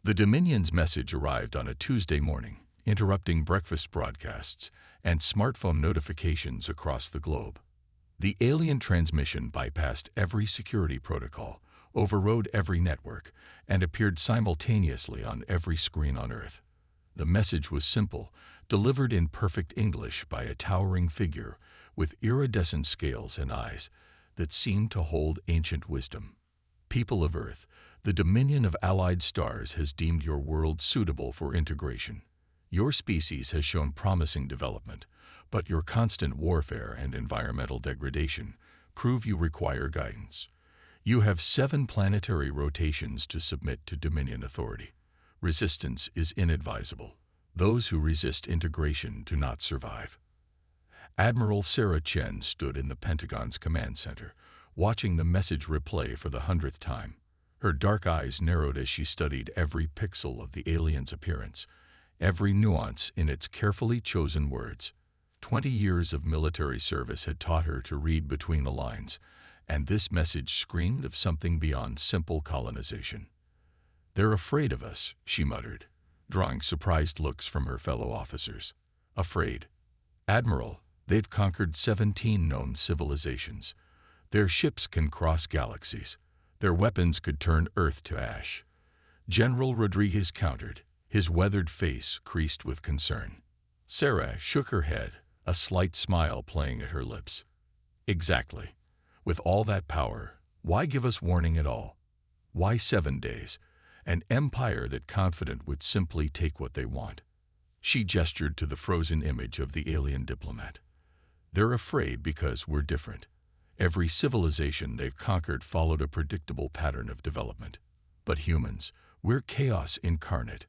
The Dominion's message arrived on a Tuesday morning, interrupting breakfast broadcasts and smartphone notifications across the globe. The alien transmission bypassed every security protocol, overrode every network, and appeared simultaneously on every screen on Earth. The message was simple, delivered in perfect English by a towering figure with iridescent scales and eyes that seemed to hold ancient wisdom. People of Earth, the Dominion of Allied Stars has deemed your world suitable for integration. Your species has shown promising development, but your constant warfare and environmental degradation prove you require guidance. You have 7 planetary rotations to submit to Dominion authority. Resistance is inadvisable. Those who resist integration do not survive. Admiral Sarah Chen stood in the Pentagon's command center, watching the message replay for the 100th time. Her dark eyes narrowed as she studied every pixel of the alien's appearance, every nuance in its carefully chosen words. 20 years of military service had taught her to read between the lines, and this message screamed of something beyond simple colonization. "They're afraid of us," she muttered, drawing surprised looks from her fellow officers. "Afraid? Admiral, they've conquered 17 known civilizations. Their ships can cross galaxies. Their weapons could turn Earth to ash." General Rodriguez countered, his weathered face creased with concern. Sarah shook her head, a slight smile playing at her lips. "Exactly. With all that power, why give us warning at all? Why 7 days? An empire that confident would simply take what they want." She gestured to the frozen image of the alien diplomat. "They're afraid because we're different. Every civilization they've conquered followed a predictable pattern of development. But humans, we're chaos incarnate."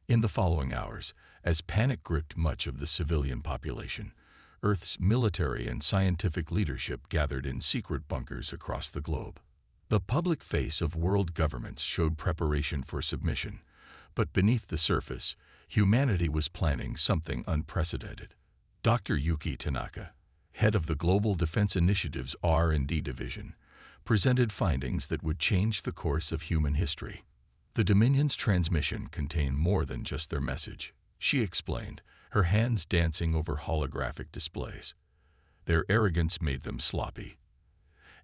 In the following hours, as panic gripped much of the civilian population, Earth's military and scientific leadership gathered in secret bunkers across the globe. The public face of world governments showed preparation for submission, but beneath the surface, humanity was planning something unprecedented. Dr. Yuki Tanaka, head of the Global Defense Initiative's R&D division, presented findings that would change the course of human history. The Dominion's transmission contained more than just their message, she explained, her hands dancing over holographic displays. Their arrogance made them sloppy.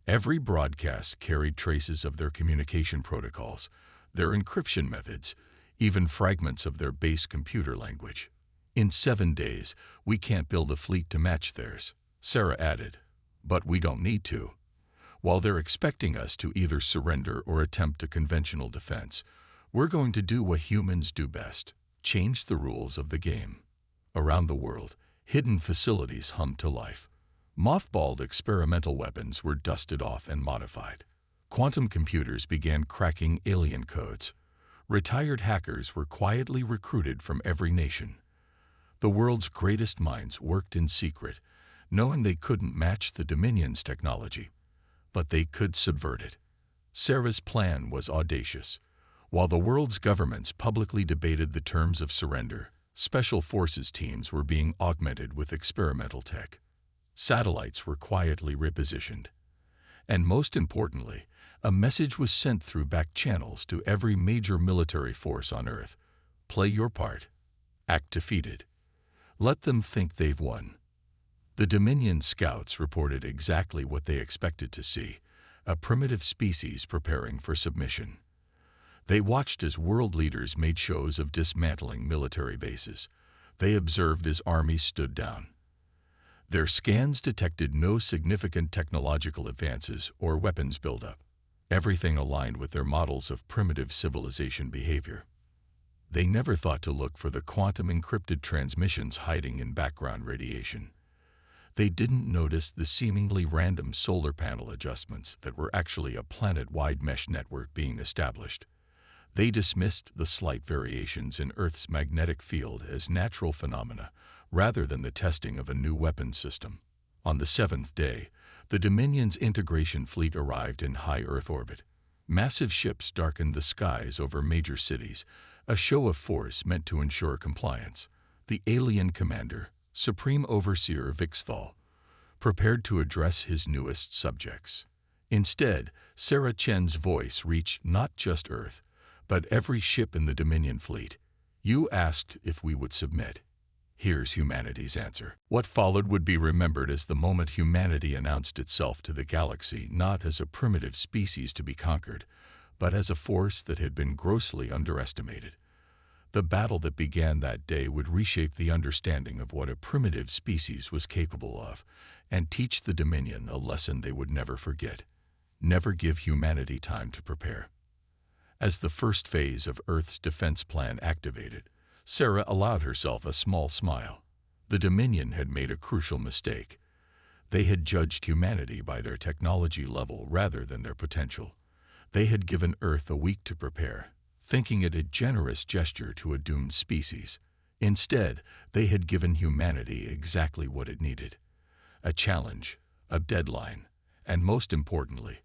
Every broadcast carried traces of their communication protocols, their encryption methods, even fragments of their base computer language. "In 7 days, we can't build a fleet to match theirs," Sarah added. "But we don't need to. While they're expecting us to either surrender or attempt a conventional defense, we're going to do what humans do best: change the rules of the game." Around the world, hidden facilities hummed to life. Mothballed experimental weapons were dusted off and modified. Quantum computers began cracking alien codes. Retired hackers were quietly recruited from every nation. The world's greatest minds worked in secret, knowing they couldn't match the Dominion's technology, but they could subvert it. Sarah's plan was audacious. While the world's governments publicly debated the terms of surrender, special forces teams were being augmented with experimental tech. Satellites were quietly repositioned. And most importantly, a message was sent through back channels to every major military force on Earth: play your part. Act defeated. Let them think they've won. The Dominion scouts reported exactly what they expected to see: a primitive species preparing for submission. They watched as world leaders made shows of dismantling military bases. They observed as armies stood down. Their scans detected no significant technological advances or weapons buildup. Everything aligned with their models of primitive civilization behavior. They never thought to look for the quantum encrypted transmissions hiding in background radiation. They didn't notice the seemingly random solar panel adjustments that were actually a planet-wide mesh network being established. They dismissed the slight variations in Earth's magnetic field as natural phenomena, rather than the testing of a new weapons system. On the 7th day, the Dominion's integration fleet arrived in high Earth orbit. Massive ships darkened the skies over major cities, a show of force meant to ensure compliance. The alien commander, Supreme Overseer Vixthal, prepared to address his newest subjects. Instead, Sarah Chen's voice reached not just Earth, but every ship in the Dominion fleet. You asked if we would submit. Here's humanity's answer. What followed would be remembered as the moment humanity announced itself to the galaxy, not as a primitive species to be conquered, but as a force that had been grossly underestimated. The battle that began that day would reshape the understanding of what a primitive species was capable of, and teach the Dominion a lesson they would never forget. Never give humanity time to prepare. As the first phase of Earth's defense plan activated, Sarah allowed herself a small smile. The Dominion had made a crucial mistake. They had judged humanity by their technology level rather than their potential. They had given Earth a week to prepare, thinking it a generous gesture to a doomed species. Instead, they had given humanity exactly what it needed: a challenge, a deadline, and most importantly,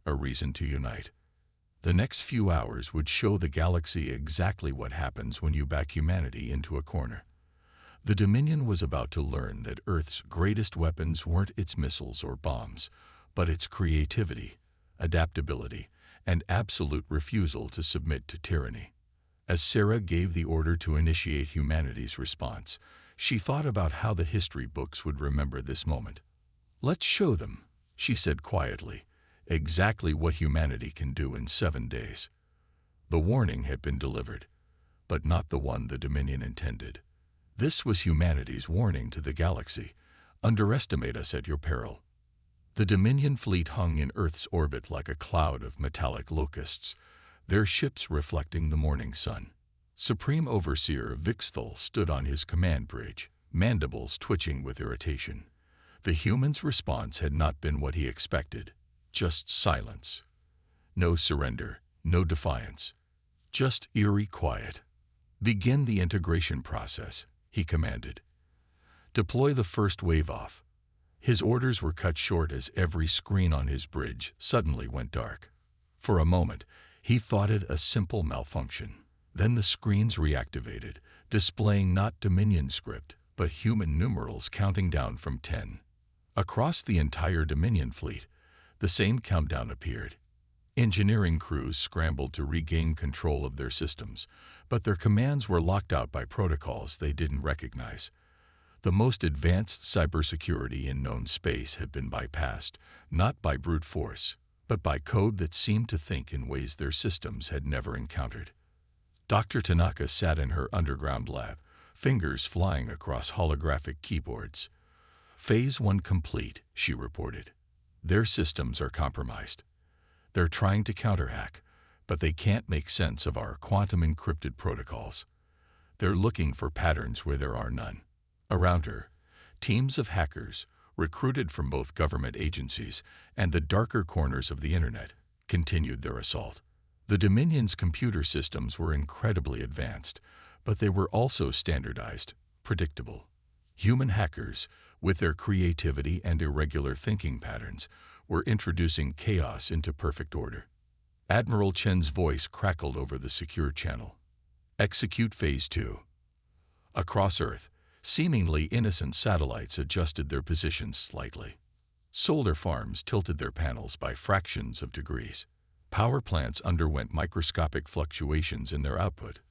a reason to unite. The next few hours would show the galaxy exactly what happens when you back humanity into a corner. The Dominion was about to learn that Earth's greatest weapons weren't its missiles or bombs, but its creativity, adaptability, and absolute refusal to submit to tyranny. As Sarah gave the order to initiate humanity's response, she thought about how the history books would remember this moment. "Let's show them," she said quietly, "exactly what humanity can do in 7 days." The warning had been delivered, but not the one the Dominion intended. This was humanity's warning to the galaxy: underestimate us at your peril. The Dominion fleet hung in Earth's orbit like a cloud of metallic locusts, their ships reflecting the morning sun. Supreme Overseer Vixthal stood on his command bridge, mandibles twitching with irritation. The humans' response had not been what he expected. Just silence. No surrender, no defiance. Just eerie quiet. "Begin the integration process," he commanded. "Deploy the first wave off." His orders were cut short as every screen on his bridge suddenly went dark. For a moment, he thought it a simple malfunction. Then the screens reactivated, displaying not Dominion script, but human numerals counting down from 10. Across the entire Dominion fleet, the same countdown appeared. Engineering crews scrambled to regain control of their systems, but their commands were locked out by protocols they didn't recognize. The most advanced cybersecurity in known space had been bypassed, not by brute force, but by code that seemed to think in ways their systems had never encountered. Dr. Tanaka sat in her underground lab, fingers flying across holographic keyboards. "Phase 1 complete," she reported. "Their systems are compromised. They're trying to counterhack, but they can't make sense of our quantum-encrypted protocols. They're looking for patterns where there are none." Around her, teams of hackers, recruited from both government agencies and the darker corners of the internet, continued their assault. The Dominion's computer systems were incredibly advanced, but they were also standardized, predictable. Human hackers, with their creativity and irregular thinking patterns, were introducing chaos into perfect order. Admiral Chen's voice crackled over the secure channel. "Execute Phase 2. Across Earth, seemingly innocent satellites adjusted their positions slightly. Solar farms tilted their panels by fractions of degrees. Power plants underwent microscopic fluctuations in their output.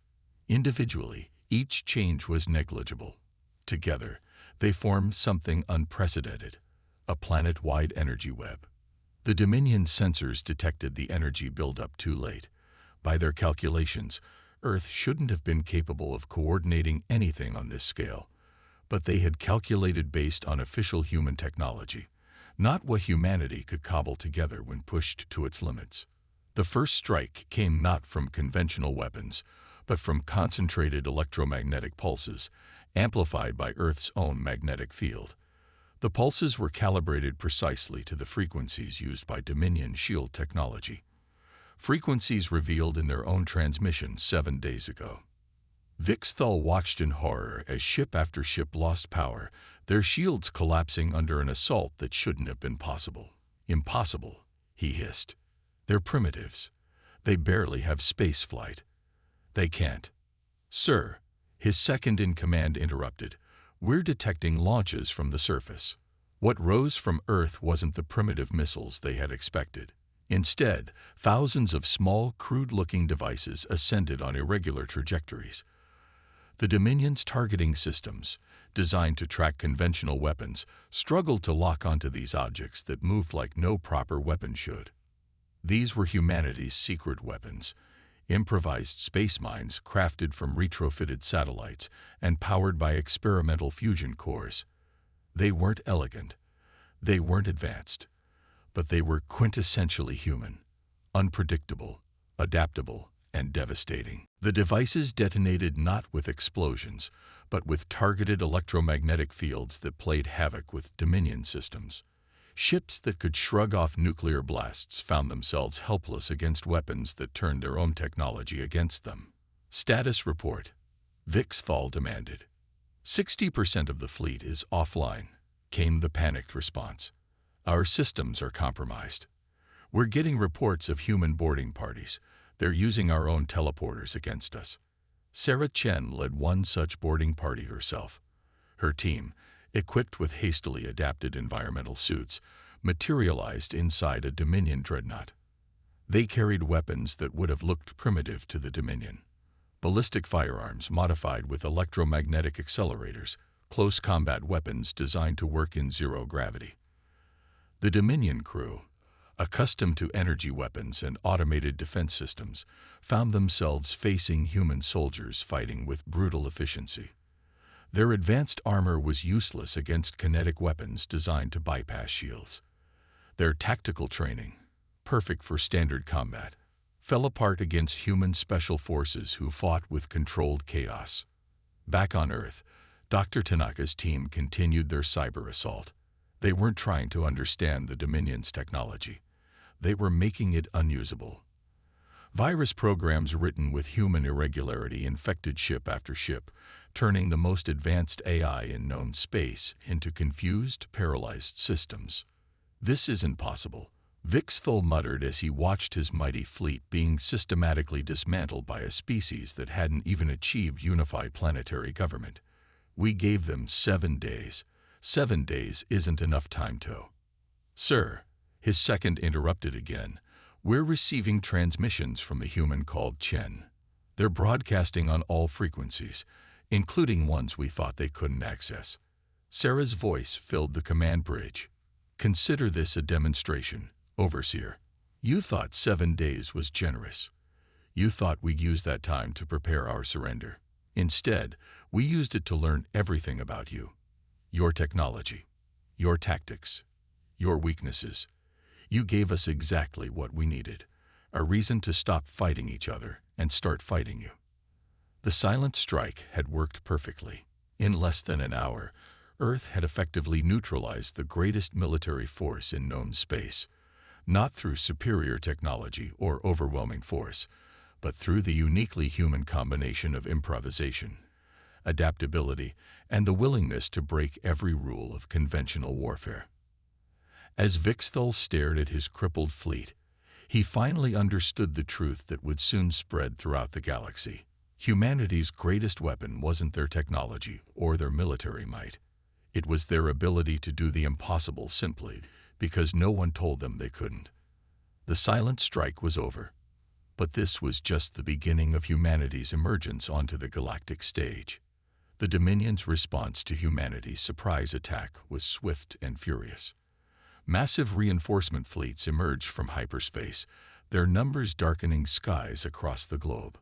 Individually, each change was negligible. Together, they formed something unprecedented: a planet-wide energy web. The Dominion sensors detected the energy buildup too late. By their calculations, Earth shouldn't have been capable of coordinating anything on this scale. But they had calculated based on official human technology, not what humanity could cobble together when pushed to its limits. The first strike came not from conventional weapons, but from concentrated electromagnetic pulses, amplified by Earth's own magnetic field. The pulses were calibrated precisely to the frequencies used by Dominion shield technology, frequencies revealed in their own transmission 7 days ago. Vixthal watched in horror as ship after ship lost power, their shields collapsing under an assault that shouldn't have been possible. "Impossible," he hissed. "They're primitives. They barely have space flight. They can't." "Sir," his second-in-command interrupted, "we're detecting launches from the surface." What rose from Earth wasn't the primitive missiles they had expected. Instead, thousands of small, crude-looking devices ascended on irregular trajectories. The Dominion's targeting systems, designed to track conventional weapons, struggled to lock onto these objects that moved like no proper weapon should. These were humanity's secret weapons, improvised space mines crafted from retrofitted satellites and powered by experimental fusion cores. They weren't elegant, they weren't advanced, but they were quintessentially human, unpredictable, adaptable, and devastating. The devices detonated not with explosions, but with targeted electromagnetic fields that played havoc with Dominion systems. Ships that could shrug off nuclear blasts found themselves helpless against weapons that turned their own technology against them. Status report. Vixthal demanded. 60% of the fleet is offline, came the panicked response. Our systems are compromised. We're getting reports of human boarding parties. They're using our own teleporters against us. Sarah Chen led one such boarding party herself. Her team, equipped with hastily adapted environmental suits, materialized inside a Dominion dreadnought. They carried weapons that would have looked primitive to the Dominion. Ballistic firearms modified with electromagnetic accelerators, close combat weapons designed to work in zero gravity. The Dominion crew, accustomed to energy weapons and automated defense systems, found themselves facing human soldiers fighting with brutal efficiency. Their advanced armor was useless against kinetic weapons designed to bypass shields. Their tactical training, perfect for standard combat, fell apart against human special forces who fought with controlled chaos. Back on Earth, Dr. Tanaka's team continued their cyber assault. They weren't trying to understand the Dominion's technology. They were making it unusable. Virus programs written with human irregularity infected ship after ship, turning the most advanced AI in known space into confused, paralyzed systems. This isn't possible, Vixthal muttered as he watched his mighty fleet being systematically dismantled by a species that hadn't even achieved unified planetary government. We gave them 7 days. 7 days isn't enough time to... Sir, his second interrupted again. We're receiving transmissions from a human called Chen. They're broadcasting on all frequencies, including ones we thought they couldn't access. Sarah's voice filled the command bridge. Consider this a demonstration, Overseer. You thought 7 days was generous. You thought we'd use that time to prepare our surrender. Instead, we used it to learn everything about you. Your technology, your tactics, your weaknesses. You gave us exactly what we needed, a reason to stop fighting each other and start fighting you. The silent strike had worked perfectly. In less than an hour, Earth had effectively neutralized the greatest military force in known space, not through superior technology or overwhelming force, but through the uniquely human combination of improvisation, adaptability, and the willingness to break every rule of conventional warfare. As Vixthal stared at his crippled fleet, he finally understood the truth that would soon spread throughout the galaxy. Humanity's greatest weapon wasn't their technology or their military might. It was their ability to do the impossible simply because no one told them they couldn't. The silent strike was over, but this was just the beginning of humanity's emergence onto the galactic stage. The Dominion's response to humanity's surprise attack was swift and furious. Massive reinforcement fleets emerged from hyperspace, their numbers darkening skies across the globe.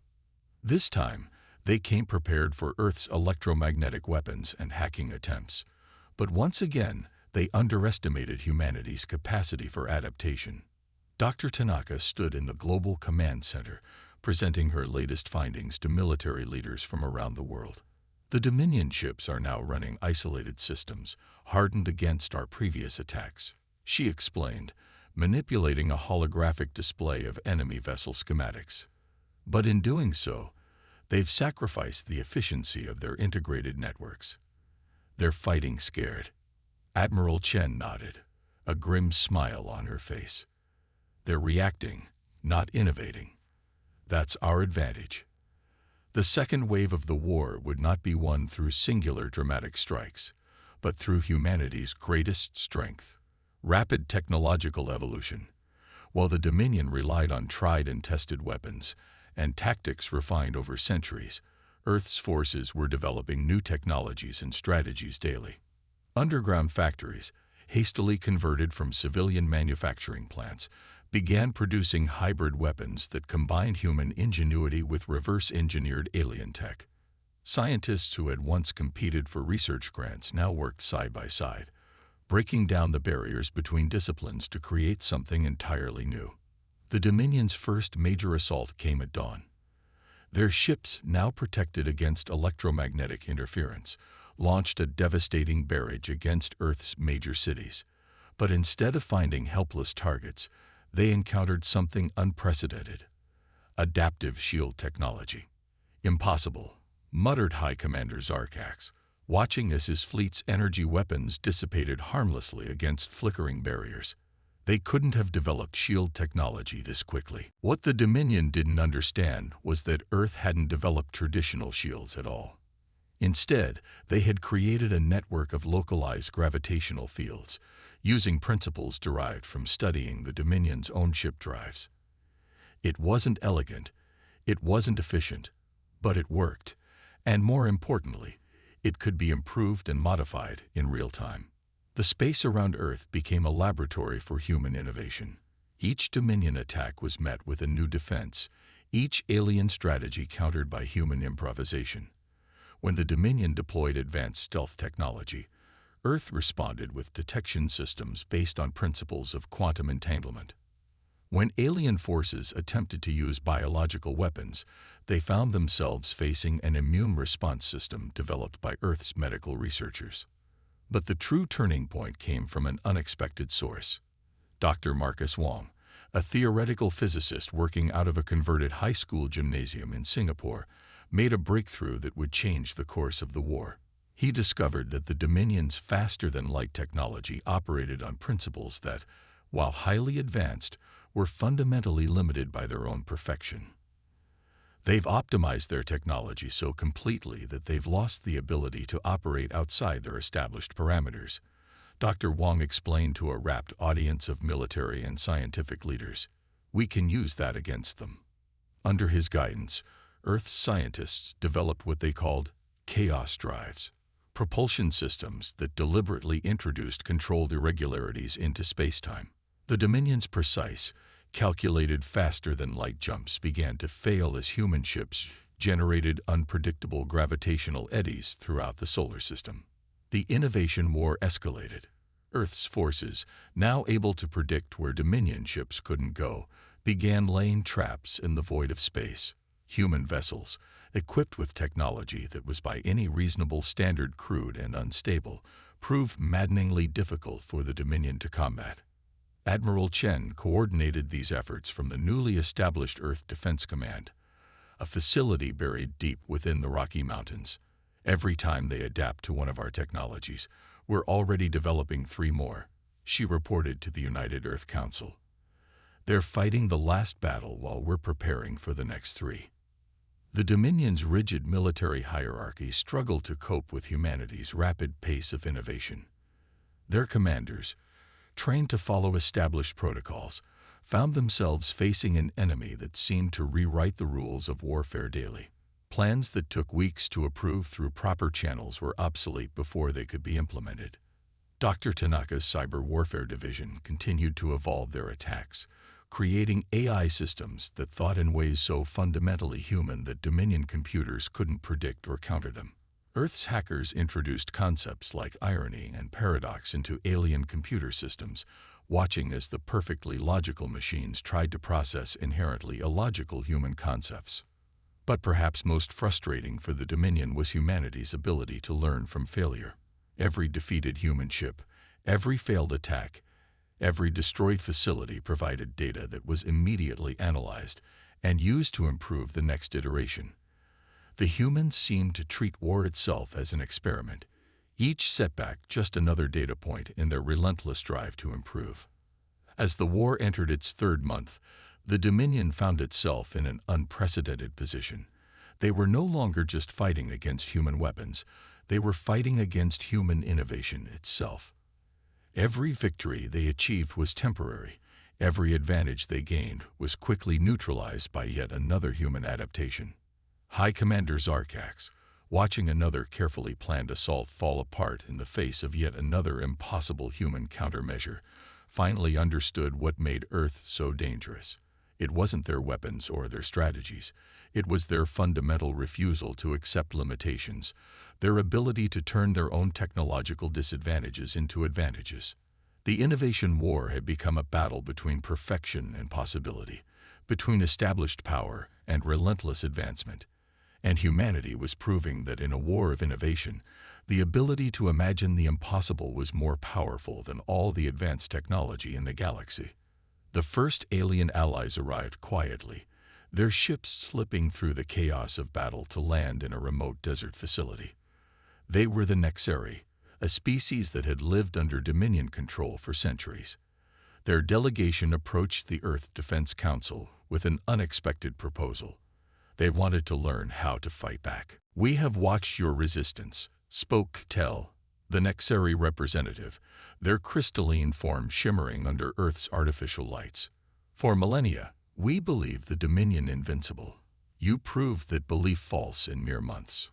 This time, they came prepared for Earth's electromagnetic weapons and hacking attempts. But once again, they underestimated humanity's capacity for adaptation. Dr. Tanaka stood in the Global Command Center, presenting her latest findings to military leaders from around the world. The Dominion ships are now running isolated systems, hardened against our previous attacks, she explained, manipulating a holographic display of enemy vessel schematics. But in doing so, they've sacrificed the efficiency of their integrated networks. They're fighting scared. Admiral Chen nodded, a grim smile on her face. They're reacting, not innovating. That's our advantage. The second wave of the war would not be won through singular dramatic strikes, but through humanity's greatest strength, rapid technological evolution. While the Dominion relied on tried and tested weapons and tactics refined over centuries, Earth's forces were developing new technologies and strategies daily. Underground factories, hastily converted from civilian manufacturing plants, began producing hybrid weapons that combined human ingenuity with reverse-engineered alien tech. Scientists who had once competed for research grants now worked side by side, breaking down the barriers between disciplines to create something entirely new. The Dominion's first major assault came at dawn. Their ships, now protected against electromagnetic interference, launched a devastating barrage against Earth's major cities. But instead of finding helpless targets, they encountered something unprecedented: adaptive shield technology. "Impossible," muttered High Commander Zarkax, watching as his fleet's energy weapons dissipated harmlessly against flickering barriers. They couldn't have developed shield technology this quickly. What the Dominion didn't understand was that Earth hadn't developed traditional shields at all. Instead, they had created a network of localized gravitational fields, using principles derived from studying the Dominion's own ship drives. It wasn't elegant, it wasn't efficient, but it worked, and more importantly, it could be improved and modified in real time. The space around Earth became a laboratory for human innovation. Each Dominion attack was met with a new defense, each alien strategy countered by human improvisation. When the Dominion deployed advanced stealth technology, Earth responded with detection systems based on principles of quantum entanglement. When alien forces attempted to use biological weapons, they found themselves facing an immune response system developed by Earth's medical researchers. But the true turning point came from an unexpected source. Dr. Marcus Wong, a theoretical physicist working out of a converted high school gymnasium in Singapore, made a breakthrough that would change the course of the war. He discovered that the Dominion's faster-than-light technology operated on principles that, while highly advanced, were fundamentally limited by their own perfection. They've optimized their technology so completely that they've lost the ability to operate outside their established parameters, Dr. Wong explained to a rapt audience of military and scientific leaders. We can use that against them. Under his guidance, Earth's scientists developed what they called chaos drives, propulsion systems that deliberately introduced controlled irregularities into spacetime. The Dominion's precise, calculated faster-than-light jumps began to fail as human ships generated unpredictable gravitational eddies throughout the solar system. The innovation war escalated. Earth's forces, now able to predict where Dominion ships couldn't go, began laying traps in the void of space. Human vessels, equipped with technology that was by any reasonable standard crude and unstable, proved maddeningly difficult for the Dominion to combat. Admiral Chen coordinated these efforts from the newly established Earth Defense Command, a facility buried deep within the Rocky Mountains. Every time they adapt to one of our technologies, we're already developing 3 more, she reported to the United Earth Council. They're fighting the last battle while we're preparing for the next 3. The Dominion's rigid military hierarchy struggled to cope with humanity's rapid pace of innovation. Their commanders, trained to follow established protocols, found themselves facing an enemy that seemed to rewrite the rules of warfare daily. Plans that took weeks to approve through proper channels were obsolete before they could be implemented. Dr. Tanaka's Cyber Warfare Division continued to evolve their attacks, creating AI systems that thought in ways so fundamentally human that Dominion computers couldn't predict or counter them. Earth's hackers introduced concepts like irony and paradox into alien computer systems, watching as the perfectly logical machines tried to process inherently illogical human concepts. But perhaps most frustrating for the Dominion was humanity's ability to learn from failure. Every defeated human ship, every failed attack, every destroyed facility provided data that was immediately analyzed and used to improve the next iteration. The humans seemed to treat war itself as an experiment, each setback just another data point in their relentless drive to improve. As the war entered its 3rd month, the Dominion found itself in an unprecedented position. They were no longer just fighting against human weapons, they were fighting against human innovation itself. Every victory they achieved was temporary, Every advantage they gained was quickly neutralized by yet another human adaptation. High Commander Zarkax, watching another carefully planned assault fall apart in the face of yet another impossible human countermeasure, finally understood what made Earth so dangerous. It wasn't their weapons or their strategies. It was their fundamental refusal to accept limitations, their ability to turn their own technological disadvantages into advantages. The innovation war had become a battle between perfection and possibility, between established power and relentless advancement. And humanity was proving that in a war of innovation, the ability to imagine the impossible was more powerful than all the advanced technology in the galaxy. The first alien allies arrived quietly, their ships slipping through the chaos of battle to land in a remote desert facility. They were the Nexeri, a species that had lived under Dominion control for centuries. Their delegation approached the Earth Defense Council with an unexpected proposal. They wanted to learn how to fight back. "We have watched your resistance," spoke Tel, the Nexeri representative, their crystalline form shimmering under Earth's artificial lights. "For millennia, we believed the Dominion invincible. You proved that belief false in mere months."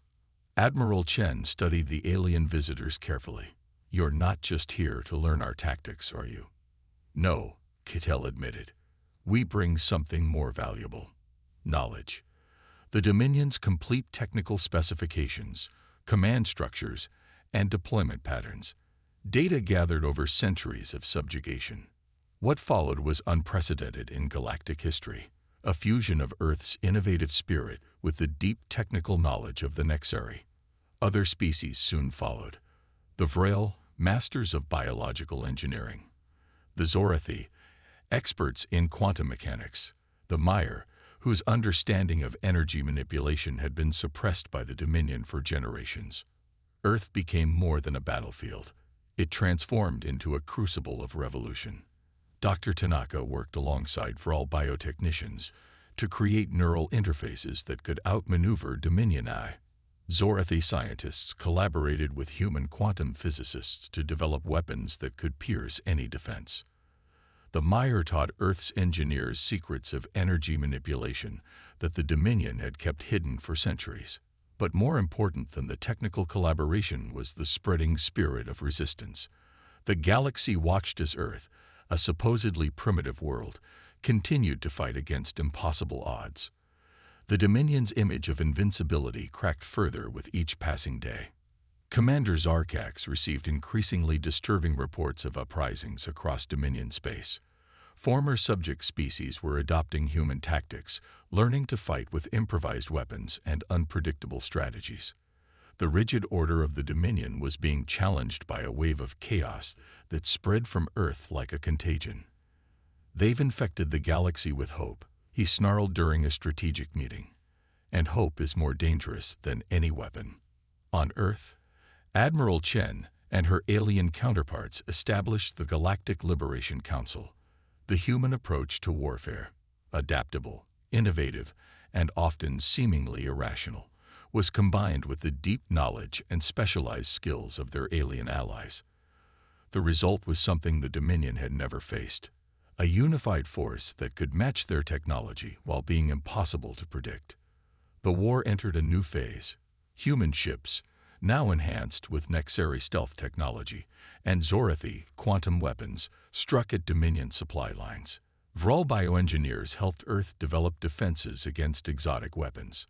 Admiral Chen studied the alien visitors carefully. "You're not just here to learn our tactics, are you?" "No," Kittel admitted. "We bring something more valuable. Knowledge. The Dominion's complete technical specifications, command structures, and deployment patterns. Data gathered over centuries of subjugation. What followed was unprecedented in galactic history, a fusion of Earth's innovative spirit with the deep technical knowledge of the Nexeri. Other species soon followed. The Vrel, masters of biological engineering. The Zorathi, experts in quantum mechanics. The Mire, whose understanding of energy manipulation had been suppressed by the Dominion for generations. Earth became more than a battlefield. It transformed into a crucible of revolution. Dr. Tanaka worked alongside Vrel biotechnicians to create neural interfaces that could outmaneuver Dominion AI. Zorathi scientists collaborated with human quantum physicists to develop weapons that could pierce any defense. The Mire taught Earth's engineers secrets of energy manipulation that the Dominion had kept hidden for centuries. But more important than the technical collaboration was the spreading spirit of resistance. The galaxy watched as Earth, a supposedly primitive world, continued to fight against impossible odds. The Dominion's image of invincibility cracked further with each passing day. Commander Zarkax received increasingly disturbing reports of uprisings across Dominion space. Former subject species were adopting human tactics, learning to fight with improvised weapons and unpredictable strategies. The rigid order of the Dominion was being challenged by a wave of chaos that spread from Earth like a contagion. "They've infected the galaxy with hope," he snarled during a strategic meeting. "And hope is more dangerous than any weapon." On Earth, Admiral Chen and her alien counterparts established the Galactic Liberation Council. The human approach to warfare, adaptable, innovative, and often seemingly irrational, was combined with the deep knowledge and specialized skills of their alien allies. The result was something the Dominion had never faced, a unified force that could match their technology while being impossible to predict. The war entered a new phase. Human ships, now enhanced with Nexeri stealth technology, and Zorathi quantum weapons, struck at Dominion supply lines. Vrel bioengineers helped Earth develop defenses against exotic weapons.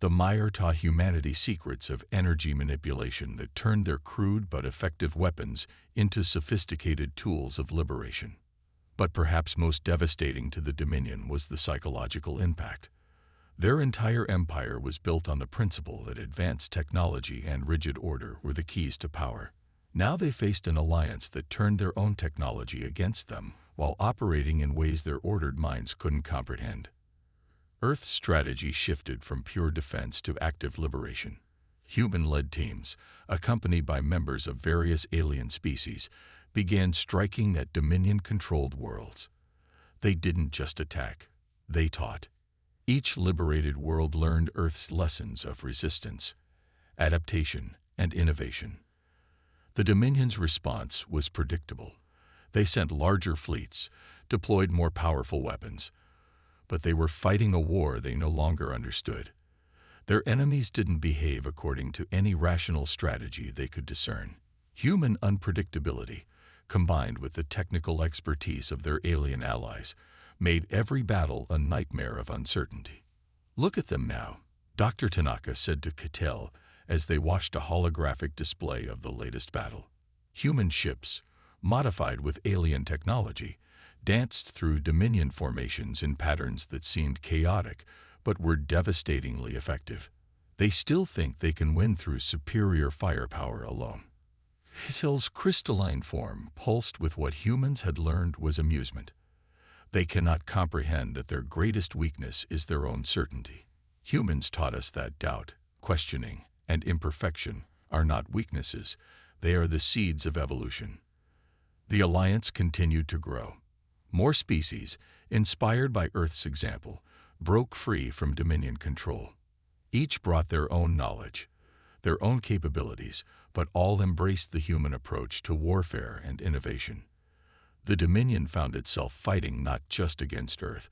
The Mire taught humanity secrets of energy manipulation that turned their crude but effective weapons into sophisticated tools of liberation. But perhaps most devastating to the Dominion was the psychological impact. Their entire empire was built on the principle that advanced technology and rigid order were the keys to power. Now they faced an alliance that turned their own technology against them while operating in ways their ordered minds couldn't comprehend. Earth's strategy shifted from pure defense to active liberation. Human-led teams, accompanied by members of various alien species, began striking at Dominion-controlled worlds. They didn't just attack, they taught. Each liberated world learned Earth's lessons of resistance, adaptation, and innovation. The Dominion's response was predictable. They sent larger fleets, deployed more powerful weapons. But they were fighting a war they no longer understood. Their enemies didn't behave according to any rational strategy they could discern. Human unpredictability, combined with the technical expertise of their alien allies, made every battle a nightmare of uncertainty. "Look at them now," Dr. Tanaka said to Cattell as they watched a holographic display of the latest battle. Human ships, modified with alien technology, danced through Dominion formations in patterns that seemed chaotic but were devastatingly effective. They still think they can win through superior firepower alone. Cattell's crystalline form pulsed with what humans had learned was amusement. They cannot comprehend that their greatest weakness is their own certainty. Humans taught us that doubt, questioning, and imperfection are not weaknesses, they are the seeds of evolution. The alliance continued to grow. More species, inspired by Earth's example, broke free from Dominion control. Each brought their own knowledge, their own capabilities, but all embraced the human approach to warfare and innovation. The Dominion found itself fighting not just against Earth,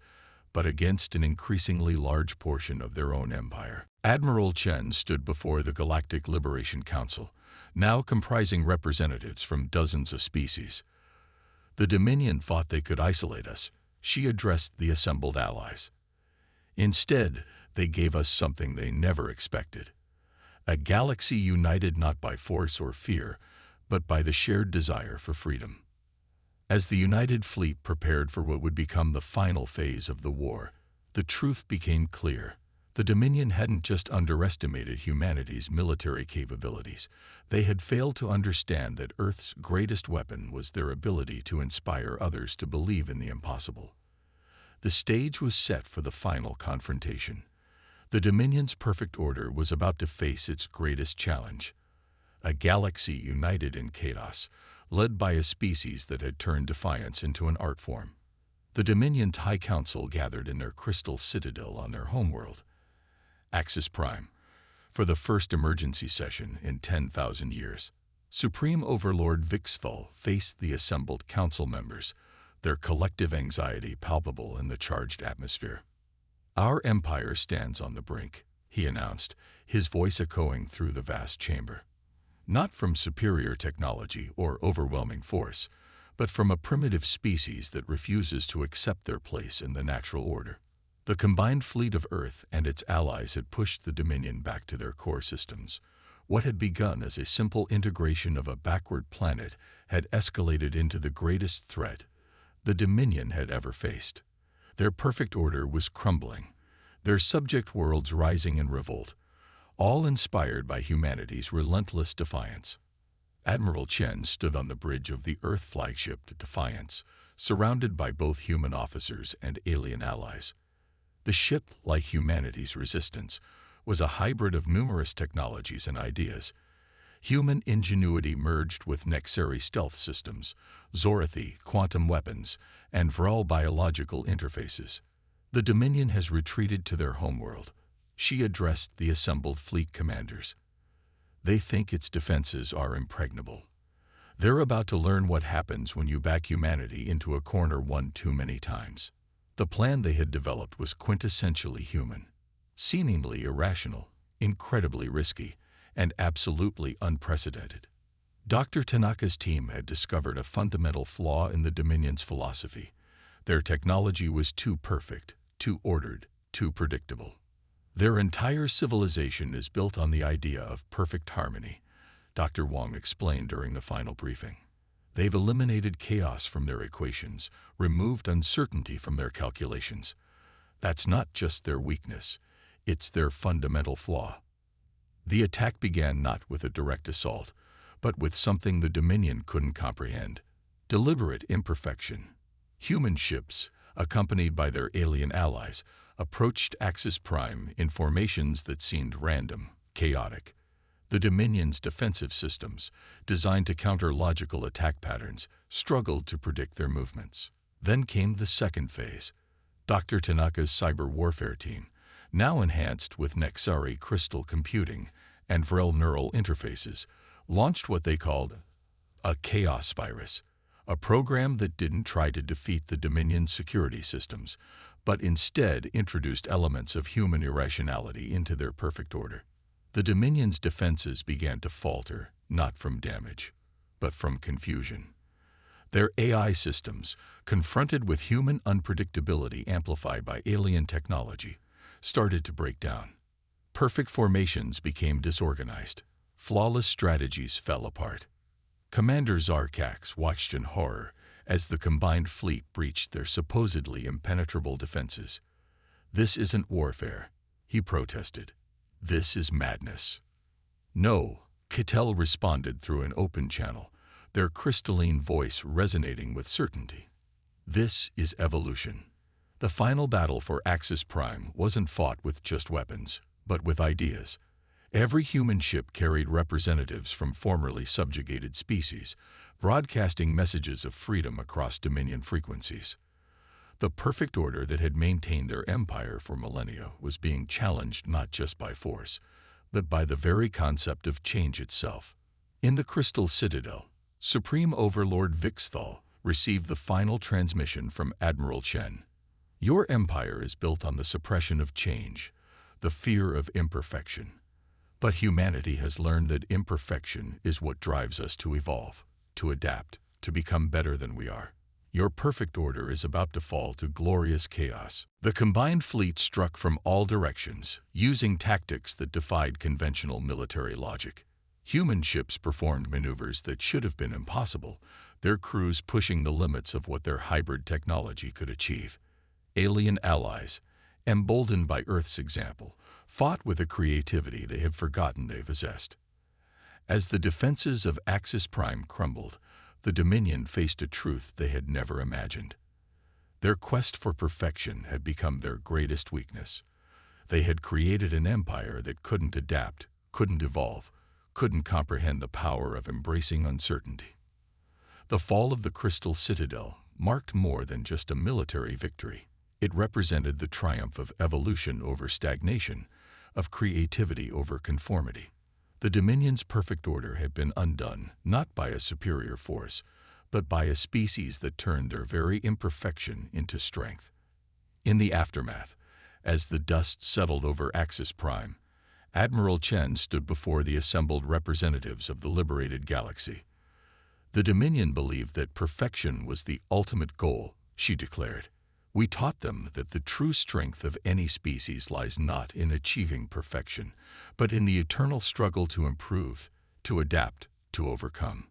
but against an increasingly large portion of their own empire. Admiral Chen stood before the Galactic Liberation Council, now comprising representatives from dozens of species. "The Dominion thought they could isolate us," she addressed the assembled allies. "Instead, they gave us something they never expected. A galaxy united not by force or fear, but by the shared desire for freedom." As the United Fleet prepared for what would become the final phase of the war, the truth became clear. The Dominion hadn't just underestimated humanity's military capabilities. They had failed to understand that Earth's greatest weapon was their ability to inspire others to believe in the impossible. The stage was set for the final confrontation. The Dominion's perfect order was about to face its greatest challenge. A galaxy united in chaos, led by a species that had turned defiance into an art form. The Dominion's High Council gathered in their crystal citadel on their homeworld, Axis Prime, for the first emergency session in 10,000 years. Supreme Overlord Vixthal faced the assembled council members, their collective anxiety palpable in the charged atmosphere. "Our empire stands on the brink," he announced, his voice echoing through the vast chamber. "Not from superior technology or overwhelming force, but from a primitive species that refuses to accept their place in the natural order." The combined fleet of Earth and its allies had pushed the Dominion back to their core systems. What had begun as a simple integration of a backward planet had escalated into the greatest threat the Dominion had ever faced. Their perfect order was crumbling, their subject worlds rising in revolt, all inspired by humanity's relentless defiance. Admiral Chen stood on the bridge of the Earth flagship Defiance, surrounded by both human officers and alien allies. The ship, like humanity's resistance, was a hybrid of numerous technologies and ideas. Human ingenuity merged with Nexari stealth systems, Zorathi quantum weapons, and Vril biological interfaces. "The Dominion has retreated to their homeworld," she addressed the assembled fleet commanders. "They think its defenses are impregnable. They're about to learn what happens when you back humanity into a corner one too many times." The plan they had developed was quintessentially human, seemingly irrational, incredibly risky, and absolutely unprecedented. Dr. Tanaka's team had discovered a fundamental flaw in the Dominion's philosophy. Their technology was too perfect, too ordered, too predictable. "Their entire civilization is built on the idea of perfect harmony," Dr. Wong explained during the final briefing. "They've eliminated chaos from their equations, removed uncertainty from their calculations. That's not just their weakness, it's their fundamental flaw." The attack began not with a direct assault, but with something the Dominion couldn't comprehend: deliberate imperfection. Human ships, accompanied by their alien allies, approached Axis Prime in formations that seemed random, chaotic. The Dominion's defensive systems, designed to counter logical attack patterns, struggled to predict their movements. Then came the second phase. Dr. Tanaka's cyber warfare team, now enhanced with Nexari crystal computing and Vril neural interfaces, launched what they called a chaos virus, a program that didn't try to defeat the Dominion's security systems, but instead introduced elements of human irrationality into their perfect order. The Dominion's defenses began to falter, not from damage, but from confusion. Their AI systems, confronted with human unpredictability amplified by alien technology, started to break down. Perfect formations became disorganized. Flawless strategies fell apart. Commander Zarkax watched in horror as the combined fleet breached their supposedly impenetrable defenses. "This isn't warfare," he protested. "This is madness." "No," Kittel responded through an open channel, their crystalline voice resonating with certainty. "This is evolution." The final battle for Axis Prime wasn't fought with just weapons, but with ideas. Every human ship carried representatives from formerly subjugated species, broadcasting messages of freedom across Dominion frequencies. The perfect order that had maintained their empire for millennia was being challenged not just by force, but by the very concept of change itself. In the Crystal Citadel, Supreme Overlord Vixthal received the final transmission from Admiral Chen. "Your empire is built on the suppression of change, the fear of imperfection. But humanity has learned that imperfection is what drives us to evolve, to adapt, to become better than we are. Your perfect order is about to fall to glorious chaos." The combined fleet struck from all directions, using tactics that defied conventional military logic. Human ships performed maneuvers that should have been impossible, their crews pushing the limits of what their hybrid technology could achieve. Alien allies, emboldened by Earth's example, fought with a creativity they had forgotten they possessed. As the defenses of Axis Prime crumbled, the Dominion faced a truth they had never imagined. Their quest for perfection had become their greatest weakness. They had created an empire that couldn't adapt, couldn't evolve, couldn't comprehend the power of embracing uncertainty. The fall of the Crystal Citadel marked more than just a military victory. It represented the triumph of evolution over stagnation, of creativity over conformity. The Dominion's perfect order had been undone, not by a superior force, but by a species that turned their very imperfection into strength. In the aftermath, as the dust settled over Axis Prime, Admiral Chen stood before the assembled representatives of the liberated galaxy. "The Dominion believed that perfection was the ultimate goal," she declared. "We taught them that the true strength of any species lies not in achieving perfection, but in the eternal struggle to improve, to adapt, to overcome.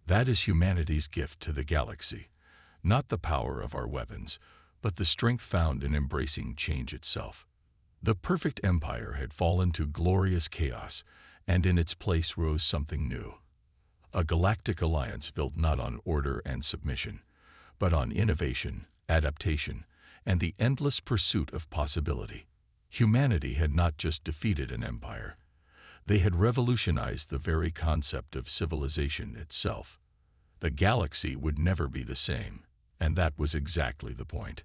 That is humanity's gift to the galaxy, not the power of our weapons, but the strength found in embracing change itself." The perfect empire had fallen to glorious chaos, and in its place rose something new. A galactic alliance built not on order and submission, but on innovation, adaptation, and the endless pursuit of possibility. Humanity had not just defeated an empire. They had revolutionized the very concept of civilization itself. The galaxy would never be the same, and that was exactly the point.